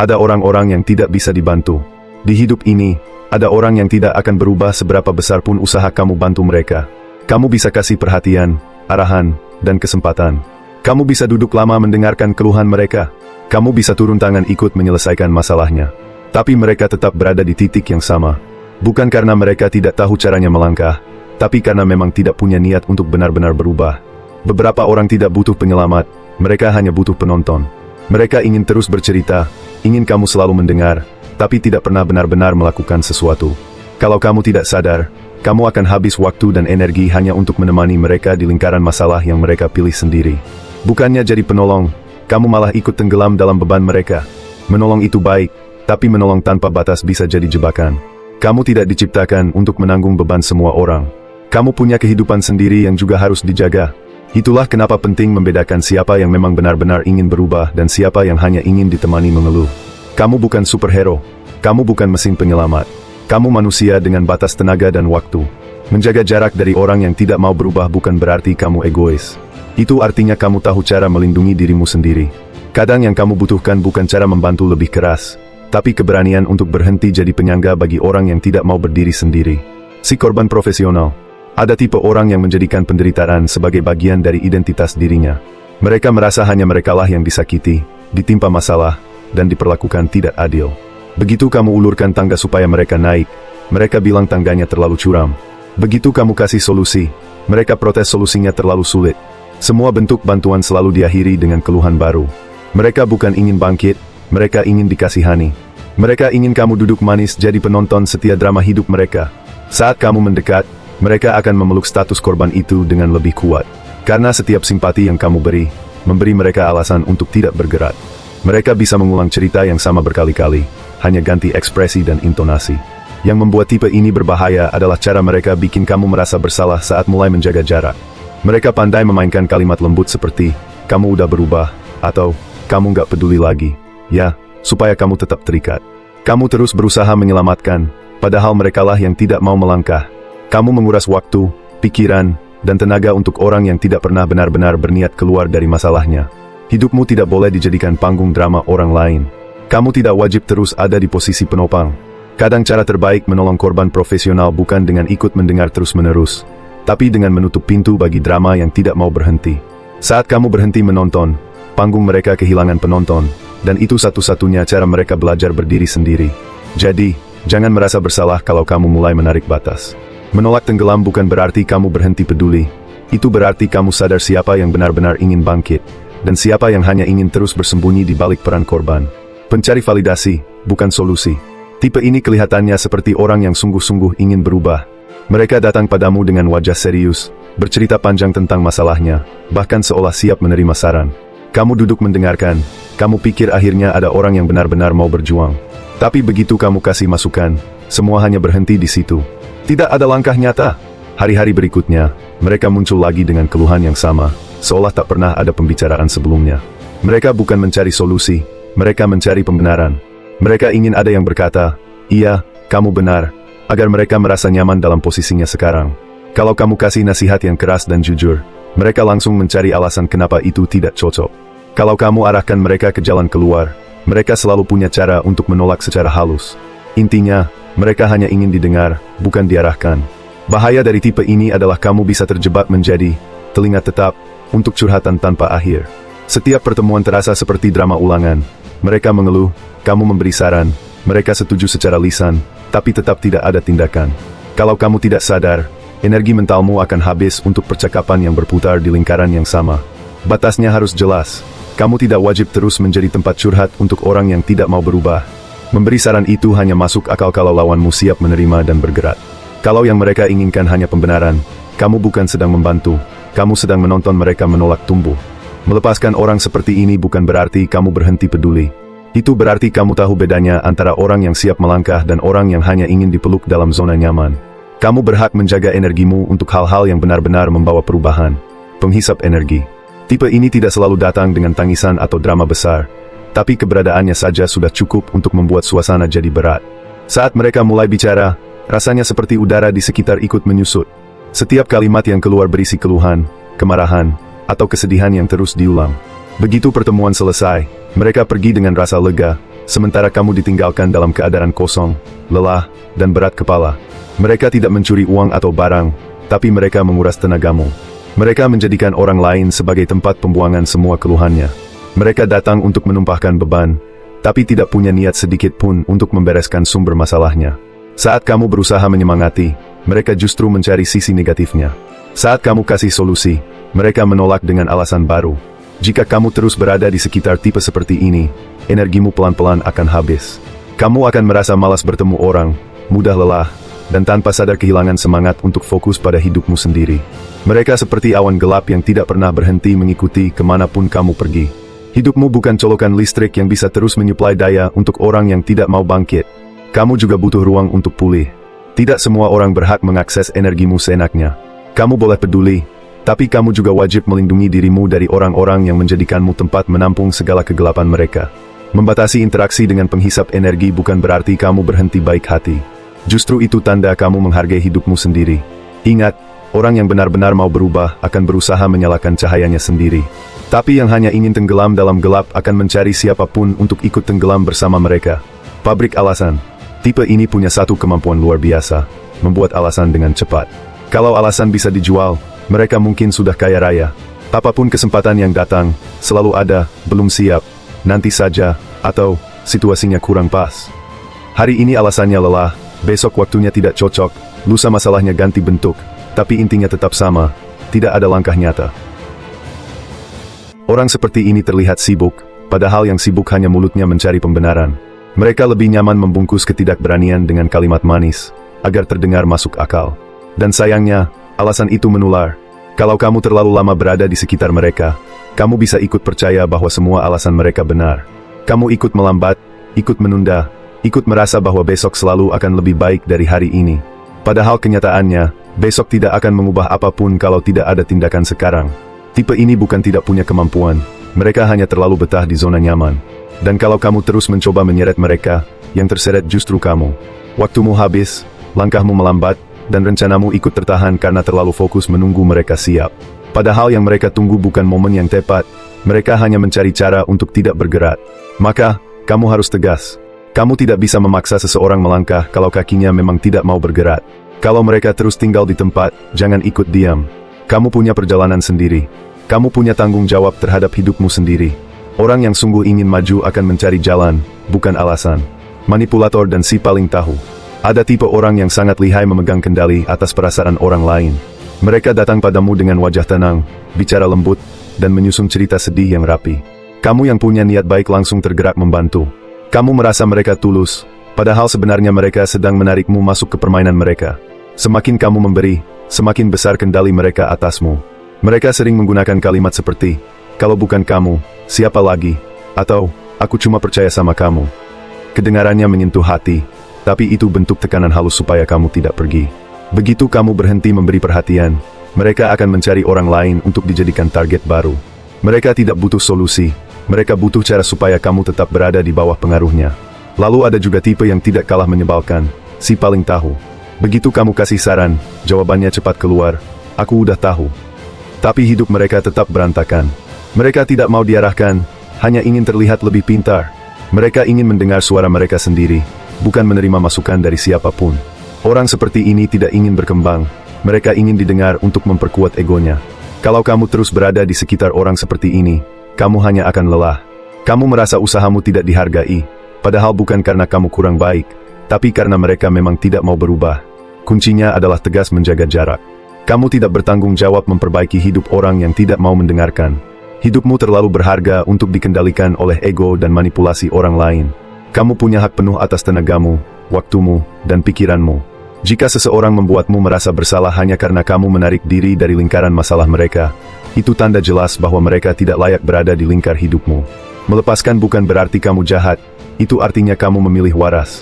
Ada orang-orang yang tidak bisa dibantu. Di hidup ini, ada orang yang tidak akan berubah seberapa besar pun usaha kamu bantu mereka. Kamu bisa kasih perhatian, arahan, dan kesempatan. Kamu bisa duduk lama mendengarkan keluhan mereka. Kamu bisa turun tangan ikut menyelesaikan masalahnya. Tapi mereka tetap berada di titik yang sama. Bukan karena mereka tidak tahu caranya melangkah, tapi karena memang tidak punya niat untuk benar-benar berubah. Beberapa orang tidak butuh penyelamat, mereka hanya butuh penonton. Mereka ingin terus bercerita, ingin kamu selalu mendengar, tapi tidak pernah benar-benar melakukan sesuatu. Kalau kamu tidak sadar, kamu akan habis waktu dan energi hanya untuk menemani mereka di lingkaran masalah yang mereka pilih sendiri. Bukannya jadi penolong, kamu malah ikut tenggelam dalam beban mereka. Menolong itu baik, tapi menolong tanpa batas bisa jadi jebakan. Kamu tidak diciptakan untuk menanggung beban semua orang. Kamu punya kehidupan sendiri yang juga harus dijaga. Itulah kenapa penting membedakan siapa yang memang benar-benar ingin berubah dan siapa yang hanya ingin ditemani mengeluh. Kamu bukan superhero. Kamu bukan mesin penyelamat. Kamu manusia dengan batas tenaga dan waktu. Menjaga jarak dari orang yang tidak mau berubah bukan berarti kamu egois. Itu artinya kamu tahu cara melindungi dirimu sendiri. Kadang yang kamu butuhkan bukan cara membantu lebih keras, tapi keberanian untuk berhenti jadi penyangga bagi orang yang tidak mau berdiri sendiri. Si korban profesional. Ada tipe orang yang menjadikan penderitaan sebagai bagian dari identitas dirinya. Mereka merasa hanya merekalah yang disakiti, ditimpa masalah, dan diperlakukan tidak adil. Begitu kamu ulurkan tangga supaya mereka naik, mereka bilang tangganya terlalu curam. Begitu kamu kasih solusi, mereka protes solusinya terlalu sulit. Semua bentuk bantuan selalu diakhiri dengan keluhan baru. Mereka bukan ingin bangkit, mereka ingin dikasihani. Mereka ingin kamu duduk manis jadi penonton setia drama hidup mereka. Saat kamu mendekat, mereka akan memeluk status korban itu dengan lebih kuat. Karena setiap simpati yang kamu beri, memberi mereka alasan untuk tidak bergerak. Mereka bisa mengulang cerita yang sama berkali-kali, hanya ganti ekspresi dan intonasi. Yang membuat tipe ini berbahaya adalah cara mereka bikin kamu merasa bersalah saat mulai menjaga jarak. Mereka pandai memainkan kalimat lembut seperti, kamu udah berubah, atau, kamu nggak peduli lagi, ya, supaya kamu tetap terikat. Kamu terus berusaha menyelamatkan, padahal merekalah yang tidak mau melangkah. Kamu menguras waktu, pikiran, dan tenaga untuk orang yang tidak pernah benar-benar berniat keluar dari masalahnya. Hidupmu tidak boleh dijadikan panggung drama orang lain. Kamu tidak wajib terus ada di posisi penopang. Kadang cara terbaik menolong korban profesional bukan dengan ikut mendengar terus-menerus, tapi dengan menutup pintu bagi drama yang tidak mau berhenti. Saat kamu berhenti menonton, panggung mereka kehilangan penonton, dan itu satu-satunya cara mereka belajar berdiri sendiri. Jadi, jangan merasa bersalah kalau kamu mulai menarik batas. Menolak tenggelam bukan berarti kamu berhenti peduli. Itu berarti kamu sadar siapa yang benar-benar ingin bangkit, dan siapa yang hanya ingin terus bersembunyi di balik peran korban. Pencari validasi, bukan solusi. Tipe ini kelihatannya seperti orang yang sungguh-sungguh ingin berubah. Mereka datang padamu dengan wajah serius, bercerita panjang tentang masalahnya, bahkan seolah siap menerima saran. Kamu duduk mendengarkan, kamu pikir akhirnya ada orang yang benar-benar mau berjuang. Tapi begitu kamu kasih masukan, semua hanya berhenti di situ. Tidak ada langkah nyata. Hari-hari berikutnya, mereka muncul lagi dengan keluhan yang sama, seolah tak pernah ada pembicaraan sebelumnya. Mereka bukan mencari solusi, mereka mencari pembenaran. Mereka ingin ada yang berkata, iya, kamu benar, agar mereka merasa nyaman dalam posisinya sekarang. Kalau kamu kasih nasihat yang keras dan jujur, mereka langsung mencari alasan kenapa itu tidak cocok. Kalau kamu arahkan mereka ke jalan keluar, mereka selalu punya cara untuk menolak secara halus. Intinya, mereka hanya ingin didengar, bukan diarahkan. Bahaya dari tipe ini adalah kamu bisa terjebak menjadi telinga tetap untuk curhatan tanpa akhir. Setiap pertemuan terasa seperti drama ulangan. Mereka mengeluh, kamu memberi saran, mereka setuju secara lisan, tapi tetap tidak ada tindakan. Kalau kamu tidak sadar, energi mentalmu akan habis untuk percakapan yang berputar di lingkaran yang sama. Batasnya harus jelas. Kamu tidak wajib terus menjadi tempat curhat untuk orang yang tidak mau berubah. Memberi saran itu hanya masuk akal kalau lawanmu siap menerima dan bergerak. Kalau yang mereka inginkan hanya pembenaran, kamu bukan sedang membantu, kamu sedang menonton mereka menolak tumbuh. Melepaskan orang seperti ini bukan berarti kamu berhenti peduli. Itu berarti kamu tahu bedanya antara orang yang siap melangkah dan orang yang hanya ingin dipeluk dalam zona nyaman. Kamu berhak menjaga energimu untuk hal-hal yang benar-benar membawa perubahan. Penghisap energi. Tipe ini tidak selalu datang dengan tangisan atau drama besar, tapi keberadaannya saja sudah cukup untuk membuat suasana jadi berat. Saat mereka mulai bicara, rasanya seperti udara di sekitar ikut menyusut. Setiap kalimat yang keluar berisi keluhan, kemarahan, atau kesedihan yang terus diulang. Begitu pertemuan selesai, mereka pergi dengan rasa lega, sementara kamu ditinggalkan dalam keadaan kosong, lelah, dan berat kepala. Mereka tidak mencuri uang atau barang, tapi mereka menguras tenagamu. Mereka menjadikan orang lain sebagai tempat pembuangan semua keluhannya. Mereka datang untuk menumpahkan beban, tapi tidak punya niat sedikit pun untuk membereskan sumber masalahnya. Saat kamu berusaha menyemangati, mereka justru mencari sisi negatifnya. Saat kamu kasih solusi, mereka menolak dengan alasan baru. Jika kamu terus berada di sekitar tipe seperti ini, energimu pelan-pelan akan habis. Kamu akan merasa malas bertemu orang, mudah lelah, dan tanpa sadar kehilangan semangat untuk fokus pada hidupmu sendiri. Mereka seperti awan gelap yang tidak pernah berhenti mengikuti kemanapun kamu pergi. Hidupmu bukan colokan listrik yang bisa terus menyuplai daya untuk orang yang tidak mau bangkit. Kamu juga butuh ruang untuk pulih. Tidak semua orang berhak mengakses energimu seenaknya. Kamu boleh peduli, tapi kamu juga wajib melindungi dirimu dari orang-orang yang menjadikanmu tempat menampung segala kegelapan mereka. Membatasi interaksi dengan penghisap energi bukan berarti kamu berhenti baik hati. Justru itu tanda kamu menghargai hidupmu sendiri. Ingat, orang yang benar-benar mau berubah akan berusaha menyalakan cahayanya sendiri. Tapi yang hanya ingin tenggelam dalam gelap akan mencari siapapun untuk ikut tenggelam bersama mereka. Pabrik alasan. Tipe ini punya satu kemampuan luar biasa, membuat alasan dengan cepat. Kalau alasan bisa dijual, mereka mungkin sudah kaya raya. Apapun kesempatan yang datang, selalu ada, belum siap, nanti saja, atau situasinya kurang pas. Hari ini alasannya lelah, besok waktunya tidak cocok, lusa masalahnya ganti bentuk, tapi intinya tetap sama, tidak ada langkah nyata. Orang seperti ini terlihat sibuk, padahal yang sibuk hanya mulutnya mencari pembenaran. Mereka lebih nyaman membungkus ketidakberanian dengan kalimat manis, agar terdengar masuk akal. Dan sayangnya, alasan itu menular. Kalau kamu terlalu lama berada di sekitar mereka, kamu bisa ikut percaya bahwa semua alasan mereka benar. Kamu ikut melambat, ikut menunda, ikut merasa bahwa besok selalu akan lebih baik dari hari ini. Padahal kenyataannya, besok tidak akan mengubah apapun kalau tidak ada tindakan sekarang. Tipe ini bukan tidak punya kemampuan, mereka hanya terlalu betah di zona nyaman. Dan kalau kamu terus mencoba menyeret mereka, yang terseret justru kamu. Waktumu habis, langkahmu melambat, dan rencanamu ikut tertahan karena terlalu fokus menunggu mereka siap. Padahal yang mereka tunggu bukan momen yang tepat, mereka hanya mencari cara untuk tidak bergerak. Maka, kamu harus tegas. Kamu tidak bisa memaksa seseorang melangkah kalau kakinya memang tidak mau bergerak. Kalau mereka terus tinggal di tempat, jangan ikut diam. Kamu punya perjalanan sendiri. Kamu punya tanggung jawab terhadap hidupmu sendiri. Orang yang sungguh ingin maju akan mencari jalan, bukan alasan. Manipulator dan si paling tahu. Ada tipe orang yang sangat lihai memegang kendali atas perasaan orang lain. Mereka datang padamu dengan wajah tenang, bicara lembut, dan menyusun cerita sedih yang rapi. Kamu yang punya niat baik langsung tergerak membantu. Kamu merasa mereka tulus, padahal sebenarnya mereka sedang menarikmu masuk ke permainan mereka. Semakin kamu memberi, semakin besar kendali mereka atasmu. Mereka sering menggunakan kalimat seperti, "Kalau bukan kamu, siapa lagi?" Atau, "Aku cuma percaya sama kamu." Kedengarannya menyentuh hati, tapi itu bentuk tekanan halus supaya kamu tidak pergi. Begitu kamu berhenti memberi perhatian, mereka akan mencari orang lain untuk dijadikan target baru. Mereka tidak butuh solusi, mereka butuh cara supaya kamu tetap berada di bawah pengaruhnya. Lalu ada juga tipe yang tidak kalah menyebalkan, si paling tahu. Begitu kamu kasih saran, jawabannya cepat keluar, "Aku udah tahu." Tapi hidup mereka tetap berantakan. Mereka tidak mau diarahkan, hanya ingin terlihat lebih pintar. Mereka ingin mendengar suara mereka sendiri, bukan menerima masukan dari siapapun. Orang seperti ini tidak ingin berkembang, mereka ingin didengar untuk memperkuat egonya. Kalau kamu terus berada di sekitar orang seperti ini, kamu hanya akan lelah. Kamu merasa usahamu tidak dihargai, padahal bukan karena kamu kurang baik, tapi karena mereka memang tidak mau berubah. Kuncinya adalah tegas menjaga jarak. Kamu tidak bertanggung jawab memperbaiki hidup orang yang tidak mau mendengarkan. Hidupmu terlalu berharga untuk dikendalikan oleh ego dan manipulasi orang lain. Kamu punya hak penuh atas tenagamu, waktumu, dan pikiranmu. Jika seseorang membuatmu merasa bersalah hanya karena kamu menarik diri dari lingkaran masalah mereka, itu tanda jelas bahwa mereka tidak layak berada di lingkar hidupmu. Melepaskan bukan berarti kamu jahat, itu artinya kamu memilih waras.